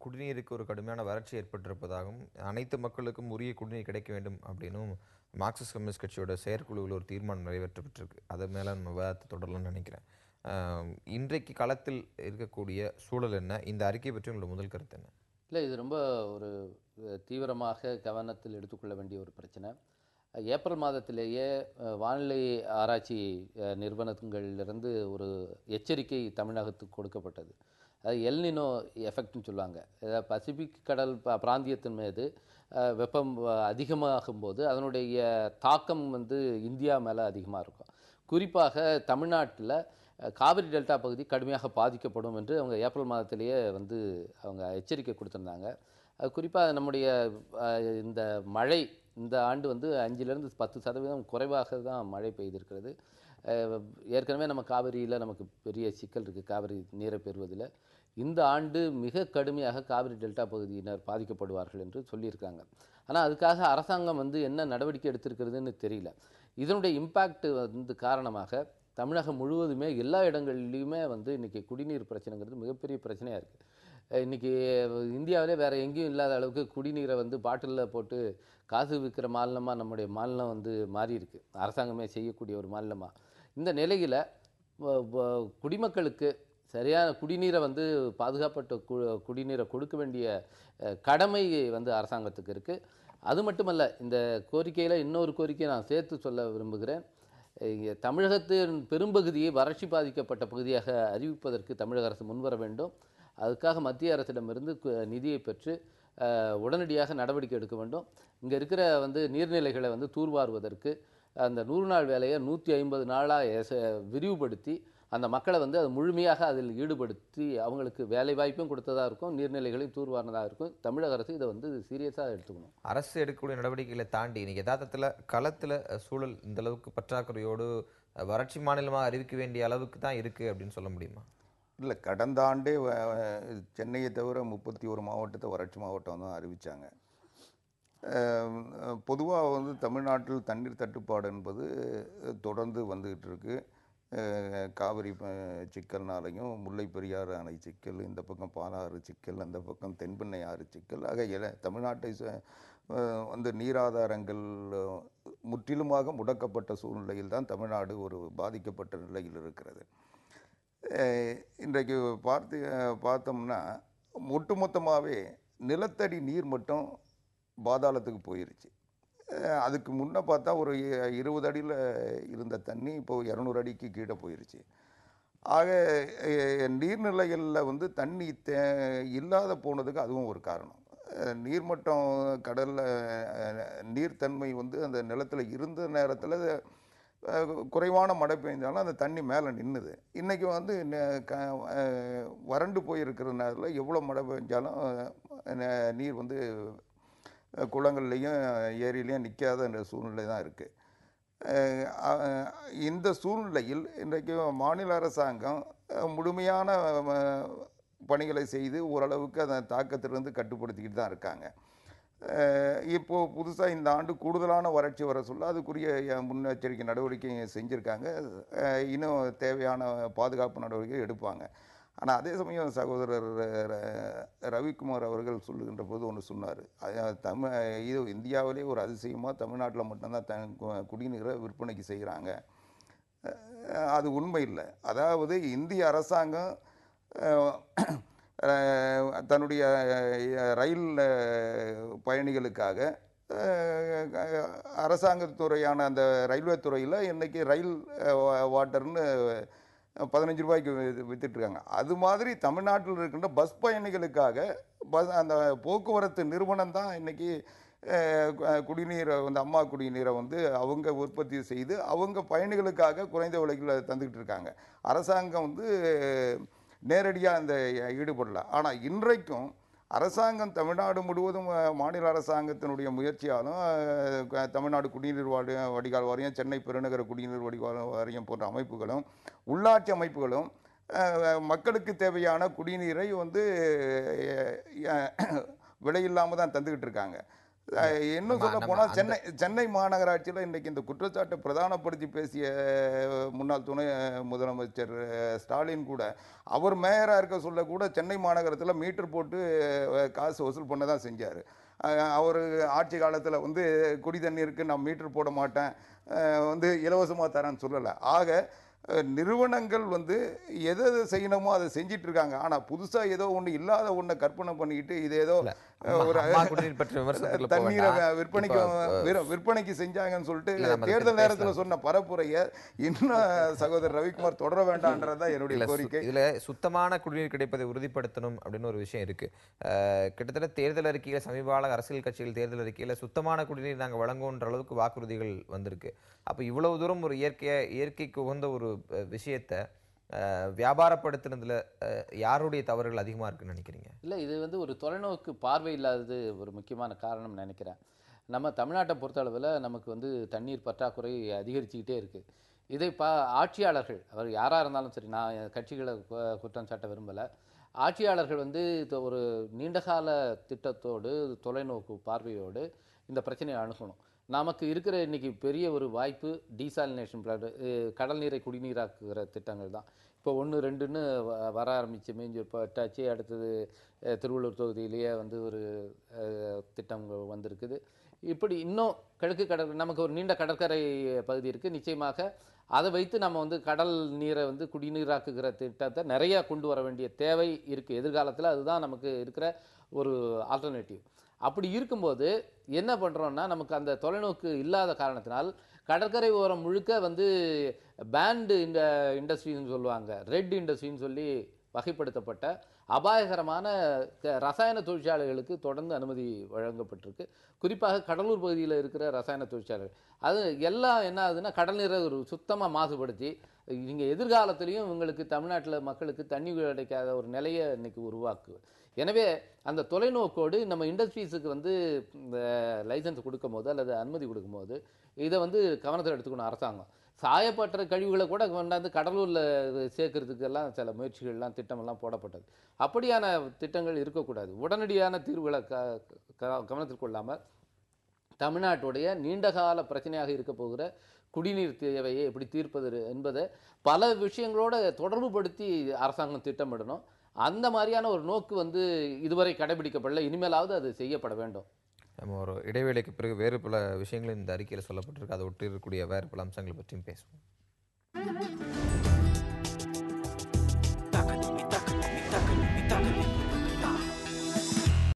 குடிநீருக்கு ஒரு கடுமையான வறட்சி ஏற்பட்டிருப்பதாகவும், அனைத்து மக்களுக்கும் உரிய குடிநீர் கிடைக்க வேண்டும் அப்படின்னும் மார்க்சிஸ்ட் கம்யூனிஸ்ட் கட்சியோட செயற்குழுவில் ஒரு தீர்மானம் நிறைவேற்றப்பட்டிருக்கு. அது மேல நம்ம விவாதத்த தொடரலாம்னு நினைக்கிறேன். அ இன்றைக்கு களத்தில் இருக்கக்கூடிய சூழல் என்ன? இந்த அறிக்கை பற்றி உங்களோட முதல் கருத்து என்ன? இல்லை, இது ரொம்ப ஒரு தீவிரமாக கவனத்தில் எடுத்துக்கொள்ள வேண்டிய ஒரு பிரச்சனை. ஏப்ரல் மாதத்திலேயே வானிலை ஆராய்ச்சி நிறுவனங்களிலிருந்து ஒரு எச்சரிக்கை தமிழகத்துக்கு கொடுக்கப்பட்டது. அது எல்னினோ எஃபெக்ட்னு சொல்லுவாங்க. அதாவது பசிபிக் கடல் பிராந்தியத்தின் மீது வெப்பம் அதிகமாகும்போது அதனுடைய தாக்கம் இந்தியா மேலே அதிகமாக இருக்கும். குறிப்பாக தமிழ்நாட்டில் காவிரி டெல்டா பகுதி கடுமையாக பாதிக்கப்படும் என்று அவங்க ஏப்ரல் மாதத்திலேயே அவங்க எச்சரிக்கை கொடுத்துருந்தாங்க. அது குறிப்பாக நம்முடைய இந்த மழை இந்த ஆண்டு 5லேருந்து 10% குறைவாக தான் மழை பெய்திருக்கிறது. ஏற்கனவே நம்ம காவிரியில் நமக்கு பெரிய சிக்கல் இருக்குது காவிரி நீரை பெறுவதில். இந்த ஆண்டு மிக கடுமையாக காவிரி டெல்டா பகுதியினர் பாதிக்கப்படுவார்கள் என்று சொல்லியிருக்காங்க. ஆனால் அதுக்காக அரசாங்கம் என்ன நடவடிக்கை எடுத்திருக்கிறதுன்னு தெரியல. இதனுடைய இம்பேக்ட் காரணமாக தமிழகம் முழுவதுமே எல்லா இடங்கள்லையுமே இன்றைக்கி குடிநீர் பிரச்சனைங்கிறது மிகப்பெரிய பிரச்சனையாக இருக்குது. இன்றைக்கி இந்தியாவிலே வேறு எங்கேயும் இல்லாத அளவுக்கு குடிநீரை பாட்டிலில் போட்டு காசு விற்கிற மாநிலமாக நம்முடைய மாநிலம் மாறி இருக்குது. அரசாங்கமே செய்யக்கூடிய ஒரு மாநிலமாக. இந்த நிலையில் குடிமக்களுக்கு சரியான குடிநீரை பாதுகாப்பட்ட குடிநீரை கொடுக்க வேண்டிய கடமை அரசாங்கத்துக்கு இருக்குது. அது மட்டுமல்ல, இந்த கோரிக்கையில் இன்னொரு கோரிக்கையை நான் சேர்த்து சொல்ல விரும்புகிறேன். தமிழகத்தின் பெரும்பகுதியை வறட்சி பாதிக்கப்பட்ட பகுதியாக அறிவிப்பதற்கு தமிழக அரசு முன்வர வேண்டும். அதுக்காக மத்திய அரசிடமிருந்து நிதியை பெற்று உடனடியாக நடவடிக்கை எடுக்க வேண்டும். இங்கே இருக்கிற நீர்நிலைகளை தூர்வாருவதற்கு அந்த 100 நாள் வேலையை 150 நாளாக விரிவுபடுத்தி அந்த மக்களை அது முழுமையாக அதில் ஈடுபடுத்தி அவங்களுக்கு வேலை வாய்ப்பும் கொடுத்ததாக இருக்கும், நீர்நிலைகளையும் தூர்வாரினதாக இருக்கும். தமிழக அரசு இதை சீரியஸாக எடுத்துக்கணும். அரசு எடுக்கக்கூடிய நடவடிக்கைகளை தாண்டி இன்னைக்கு யதார்த்தத்தில் களத்தில் சூழல் இந்த அளவுக்கு பற்றாக்குறையோடு வறட்சி மாநிலமாக அறிவிக்க வேண்டிய அளவுக்கு தான் இருக்குது அப்படின்னு சொல்ல முடியுமா? இல்லை, கடந்த ஆண்டே சென்னையை தவிர 31 மாவட்டத்தை வறட்சி மாவட்டம் தான் அறிவித்தாங்க. பொதுவாக தமிழ்நாட்டில் தண்ணீர் தட்டுப்பாடு என்பது தொடர்ந்து வந்துக்கிட்டு இருக்குது. காவிரி சிக்கல்னாலையும் முல்லை பெரியாறு அணை சிக்கல், இந்த பக்கம் பாலாறு சிக்கல், அந்த பக்கம் தென்பெண்ணை ஆறு சிக்கல் ஆக தமிழ்நாட்டை நீராதாரங்கள் முற்றிலுமாக முடக்கப்பட்ட சூழ்நிலையில் தான் தமிழ்நாடு ஒரு பாதிக்கப்பட்ட நிலையில் இருக்கிறது. இன்றைக்கு பார்த்தோம்னா ஒட்டுமொத்தமாகவே நிலத்தடி நீர் மட்டும் பாதாளத்துக்கு போயிருச்சு. அதுக்கு முன்னே பார்த்தா ஒரு 20 அடியில் இருந்த தண்ணி இப்போது 200 அடிக்கு கீழே போயிருச்சு. ஆக நீர்நிலைகளில் தண்ணி இல்லாத போனதுக்கு அதுவும் ஒரு காரணம். நீர்மட்டம் கடலில் நீர்த்தன்மை அந்த நிலத்தில் இருந்த நேரத்தில் குறைவான மழை பெய்ஞ்சாலும் அந்த தண்ணி மேலே நின்றுது. இன்றைக்கி வறண்டு போயிருக்கிற நேரத்தில் எவ்வளோ மழை பெஞ்சாலும் நீர் குளங்கள்லேயும் ஏரியிலையும் நிற்காத சூழ்நிலை தான் இருக்குது. இந்த சூழ்நிலையில் இன்றைக்கு மாநில அரசாங்கம் முழுமையான பணிகளை செய்து ஓரளவுக்கு அதன் தாக்கத்திலிருந்து கட்டுப்படுத்திக்கிட்டு தான் இருக்காங்க. இப்போது புதுசாக இந்த ஆண்டு கூடுதலான வறட்சி வர சொல்ல அதுக்குரிய முன்னெச்சரிக்கை நடவடிக்கை செஞ்சுருக்காங்க. இன்னும் தேவையான பாதுகாப்பு நடவடிக்கை எடுப்பாங்க. ஆனால் அதே சமயம் சகோதரர் ரவிக்குமார் அவர்கள் சொல்லுகின்ற போது ஒன்று சொன்னார். இது இந்தியாவிலே ஒரு அதிசயமாக தமிழ்நாட்டில் மட்டும்தான் குடிநீரை விற்பனைக்கு செய்கிறாங்க. அது உண்மை இல்லை. அதாவது இந்திய அரசாங்கம் தன்னுடைய ரயில் பயணிகளுக்காக அரசாங்கத்துறையான அந்த ரயில்வே துறையில் இன்றைக்கி ரயில் வாட்டர்னு 15 ரூபாய்க்கு விற்றுட்ருக்காங்க. அது மாதிரி தமிழ்நாட்டில் இருக்கின்ற பஸ் பயணிகளுக்காக அந்த போக்குவரத்து நிறுவனம் தான் இன்றைக்கி குடிநீரை அம்மா குடிநீரை அவங்க உற்பத்தி செய்து அவங்க பயணிகளுக்காக குறைந்த விலையில் தந்துக்கிட்டு இருக்காங்க. அரசாங்கம் நேரடியாக அந்த ஈடுபடல. ஆனால் இன்றைக்கும் அரசாங்கம் தமிழ்நாடு முழுவதும் மாநில அரசாங்கத்தினுடைய முயற்சியாலும் தமிழ்நாடு குடிநீர் வடிகால் வாரியம், சென்னை பெருநகர குடிநீர் வடிகால் வாரியம் போன்ற அமைப்புகளும் உள்ளாட்சி அமைப்புகளும் மக்களுக்கு தேவையான குடிநீரை விலையில்லாமல் தான் தந்துக்கிட்டு இருக்காங்க. இன்னும் சொல்ல போனால் சென்னை மாநகராட்சியில் இன்றைக்கி இந்த குற்றச்சாட்டை பிரதானப்படுத்தி பேசிய முன்னாள் துணை முதலமைச்சர் ஸ்டாலின் கூட அவர் மேயராக இருக்க சொல்ல கூட சென்னை மாநகரத்தில் மீட்டர் போட்டு காசு வசூல் பண்ண தான் செஞ்சார். அவர் ஆட்சி காலத்தில் வந்து குடி தண்ணீருக்கு நான் மீட்டர் போட மாட்டேன், வந்து இலவசமாக தரேன்னு சொல்லலை. ஆக நிறுவனங்கள் வந்து எதை செய்யணுமோ அதை செஞ்சிட்டு இருக்காங்க. ஆனால் புதுசாக ஏதோ ஒன்று இல்லாத ஒன்றை கற்பனை பண்ணிக்கிட்டு இது ஏதோ ஒரு தண்ணீரை விற்பனைக்கு செஞ்சாங்கன்னு சொல்லிட்டு தேர்தல் நேரத்தில் சொன்ன பரப்புரையை இன்னும் சகோதரர் ரவிக்குமார் தொடர வேண்டாம்ன்றதான் என்னுடைய கோரிக்கை. இதில் சுத்தமான குடிநீர் கிடைப்பதை உறுதிப்படுத்தணும் அப்படின்னு ஒரு விஷயம் இருக்கு. கிட்டத்தட்ட தேர்தல் அறிக்கையில் சமீபகால அரசியல் கட்சிகள் தேர்தல் அறிக்கையில் சுத்தமான குடிநீர் நாங்கள் வழங்குன்ற அளவுக்கு வாக்குறுதிகள் வந்திருக்கு. அப்போ இவ்வளவு தூரம் ஒரு இயற்கைக்கு உகந்த ஒரு விஷயத்தை வியாபாரப்படுத்துனதுல யாருடைய தவறுகள் அதிகமாக இருக்குன்னு நினைக்கிறீங்க? இல்லை, இது வந்து ஒரு தொலைநோக்கு பார்வை இல்லாதது ஒரு முக்கியமான காரணம் நினைக்கிறேன். நம்ம தமிழ்நாட்டை பொறுத்தளவில் நமக்கு வந்து தண்ணீர் பற்றாக்குறை அதிகரிச்சுக்கிட்டே இருக்குது. இதை ஆட்சியாளர்கள் அவர் யாராக இருந்தாலும் சரி, நான் கட்சிகளை குற்றம் சாட்ட விரும்பலை. ஆட்சியாளர்கள் வந்து ஒரு நீண்டகால திட்டத்தோடு தொலைநோக்கு பார்வையோடு இந்த பிரச்சனையை அணுகணும். நமக்கு இருக்கிற இன்றைக்கி பெரிய ஒரு வாய்ப்பு டீசாலினேஷன் பிளான்ட், கடல் நீரை குடிநீராக்குகிற திட்டங்கள் தான். இப்போ 1, 2ன்னு வர ஆரம்பித்து மேஞ்சூர் பட்டாச்சு. அடுத்தது திருவள்ளூர் தொகுதியிலேயே வந்து ஒரு திட்டங்கள் வந்திருக்குது. இப்படி இன்னும் கிழக்கு நமக்கு ஒரு நீண்ட கடற்கரை பகுதி இருக்குது. நிச்சயமாக அதை வைத்து நம்ம வந்து கடல் நீரை வந்து குடிநீராக்குகிற திட்டத்தை நிறையா கொண்டு வர வேண்டிய தேவை இருக்குது எதிர்காலத்தில். அதுதான் நமக்கு இருக்கிற ஒரு ஆல்டர்னேட்டிவ். அப்படி இருக்கும்போது என்ன பண்ணுறோன்னா, நமக்கு அந்த தொலைநோக்கு இல்லாத காரணத்தினால் கடற்கரை ஓரம் முழுக்க வந்து பேண்டு இண்டஸ்ட்ரின்னு சொல்லுவாங்க, ரெட் இண்டஸ்ட்ரின்னு சொல்லி வகைப்படுத்தப்பட்ட அபாயகரமான ரசாயன தொழிற்சாலைகளுக்கு தொடர்ந்து அனுமதி வழங்கப்பட்டிருக்கு. குறிப்பாக கடலூர் பகுதியில் இருக்கிற ரசாயன தொழிற்சாலைகள் அது எல்லாம் என்ன ஆகுதுன்னா, கடல் நீரை ஒரு சுத்தமாக மாசுபடுத்தி இங்கே எதிர்காலத்திலையும் இவங்களுக்கு தமிழ்நாட்டில் மக்களுக்கு தண்ணி கிடைக்காத ஒரு நிலையை இன்றைக்கி உருவாக்குது. எனவே அந்த தொலைநோக்கோடு நம்ம இண்டஸ்ட்ரீஸுக்கு வந்து இந்த லைசன்ஸ் கொடுக்கும்போது அல்லது அனுமதி கொடுக்கும்போது இதை வந்து கவனத்தில் எடுத்துக்கணும் அரசாங்கம். சாயப்பட்ட கழிவுகளை கூட கொண்டாந்து கடலூரில் சேர்க்கறதுக்கெல்லாம் சில முயற்சிகள்லாம் திட்டமெல்லாம் போடப்பட்டது. அப்படியான திட்டங்கள் இருக்கக்கூடாது. உடனடியான தீர்வுகளை கவனத்தில் கொள்ளாமல் தமிழ்நாட்டுடைய நீண்டகால பிரச்சனையாக இருக்க போகிற குடிநீர் தேவையை எப்படி தீர்ப்பது என்பதை பல விஷயங்களோட தொடர்பு படுத்தி அரசாங்கம் திட்டமிடணும். அந்த மாதிரியான ஒரு நோக்கு வந்து இதுவரை கடைபிடிக்கப்படல. இனிமேலாவது அது செய்யப்பட வேண்டும். நம்ம ஒரு இடைவேளைக்கு பிறகு வேறு பல விஷயங்கள் இந்த அறிக்கையில் சொல்லப்பட்டிருக்கு. அதை ஒட்டி இருக்கக்கூடிய வேறு பல அம்சங்களை பற்றியும் பேசுவோம்.